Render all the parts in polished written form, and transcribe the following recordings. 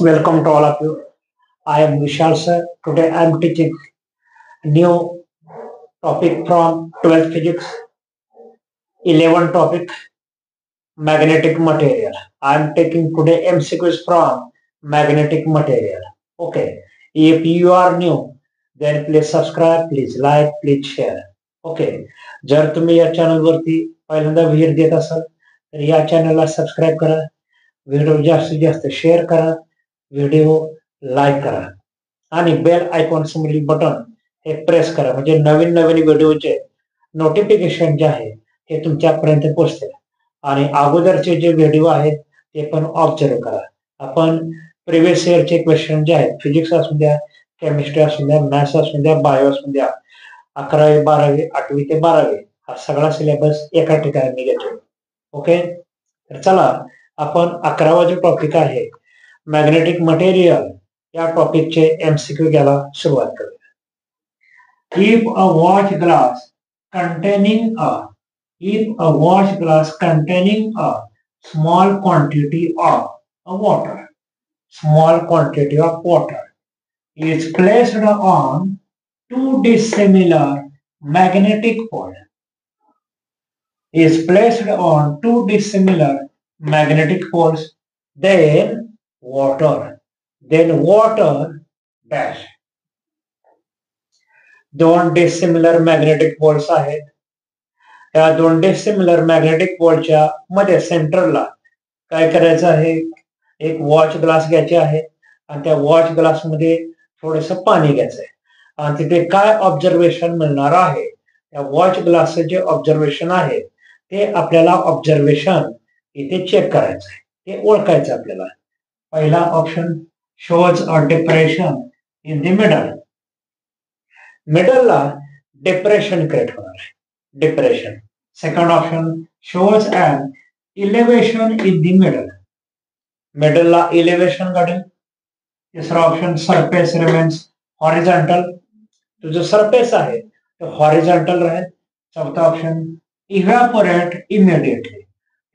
Welcome to all of you. I am Vishal sir. Today I am teaching new topic from 12th physics, 11 topic magnetic material. I am taking today MCQs from magnetic material. Okay. If you are new, then please subscribe, please like, please share. Okay. जर तुम्ही या channel वरती पहिल्यांदा video देत असाल तर या चॅनलला सबस्क्राईब करा, व्हिडिओ जास्तीत जास्त शेअर करा, व्हिडिओ लाईक करा आणि बेल आयकॉन समोरील बटन हे प्रेस करा म्हणजे नवीन नवीन व्हिडिओचे नोटिफिकेशन जे आहे हे तुमच्यापर्यंत पोहोचतील आणि अगोदरचे जे व्हिडिओ आहेत ते पण ऑब्झर्व करा. आपण प्रिव्हियस इयरचे क्वेश्चन जे आहेत फिजिक्स असू द्या, केमिस्ट्री असू द्या, मॅथ्स असू द्या, बायो असू द्या, 11वी 12वी 8वी ते 12वी हा सगळा सिलेबस एका ठिकाणी मी घेतो. ओके. तर चला आपण 11वा जो टॉपिक आहे मॅग्नेटिक मटेरियल या टॉपिकचे एमसीक्यू घ्यायला सुरुवात करूया. If a watch glass containing a small quantity of water is placed on two dissimilar magnetic poles, then water dash. दोन डिसिमिलर मॅग्नेटिक पोल्स आहेत. या दोन डिसिमिलर मॅग्नेटिक पोलच्या मध्ये सेंटरला काय करायचं आहे, एक वॉच ग्लास घ्यायचे आहे आणि त्या वॉच ग्लास मध्ये थोडस पाणी घ्यायचंय आणि तिथे काय ऑब्झर्वेशन मिळणार आहे, त्या वॉच ग्लासचे जे ऑब्झर्वेशन आहे ते आपल्याला ऑब्झर्वेशन इथे चेक करायचं आहे, ते ओळखायचं आपल्याला. पहिला option shows a depression in the मिडलला डिप्रेशन क्रिएट होणार आहे, depression. Second option shows an elevation in the मिडलला इलेव्हेशन घडेल. तिसरा ऑप्शन सरफेस रिमेन्स हॉरिझॉन्टल, तो जो सरफेस आहे तो हॉरिझॉन्टल राहील. चौथा ऑप्शन इव्हॅपोरेट इमिडिएटली,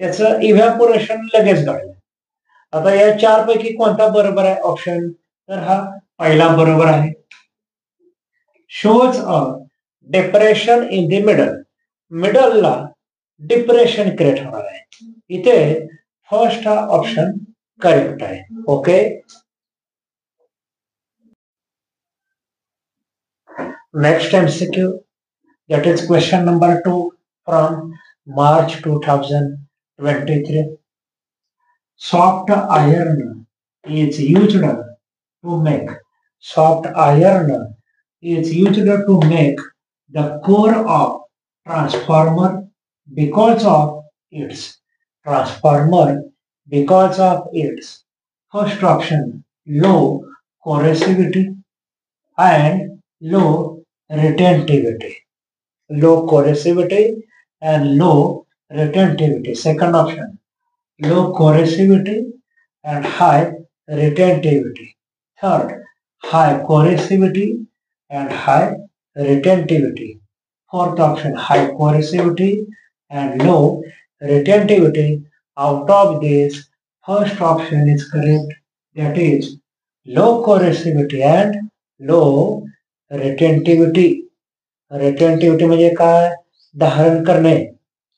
त्याचं इव्हॅपोरेशन लगेच घडेल. आता या चार पैकी कोणता बरोबर आहे ऑप्शन, तर हा पहिला बरोबर आहे. shows a depression in the मिडलला डिप्रेशन क्रिएट होणार आहे. इथे फर्स्ट हा ऑप्शन करेक्ट आहे. Okay. Next MCQ, that is question number 2 from March 2023. Soft iron is used to make the core of transformer because of its first option low corrosivity and low retentivity. Second option low corrosivity and high retentivity. Third, high corrosivity and high retentivity. Fourth option high corrosivity and low retentivity. Out of this, first option is correct, that is low corrosivity and low retentivity. retentivity म्हणजे काय, धारण करणे,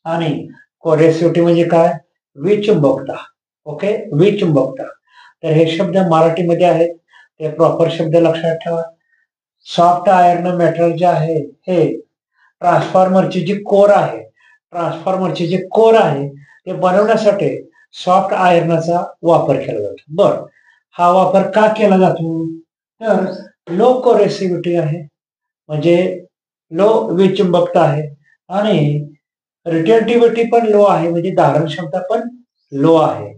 आणि corrosivity म्हणजे काय, विचुंबकता. Okay, विचुंबकता. तर हे शब्द मराठीमध्ये आहेत, ते प्रॉपर शब्द लक्षात ठेवा. सॉफ्ट आयर्न मेटल जे आहे हे ट्रान्सफॉर्मरची जी कोर आहे ते बनवण्यासाठी सॉफ्ट आयर्नचा वापर केला जातो. बर, हा वापर का केला जातो, तर लो कोरेसिव्हिटी आहे म्हणजे लो विचुंबकता आहे आणि रिटेंटिव्हिटी पण लो आहे म्हणजे धारण क्षमता पण लो आहे.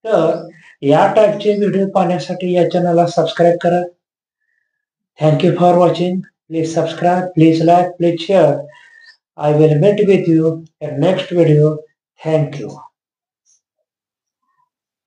तर या टाईपचे व्हिडिओ पाहण्यासाठी या चॅनलला सबस्क्राईब करा. Thank you for watching. Please subscribe, please like, please share. I will meet with you in next video. Thank you.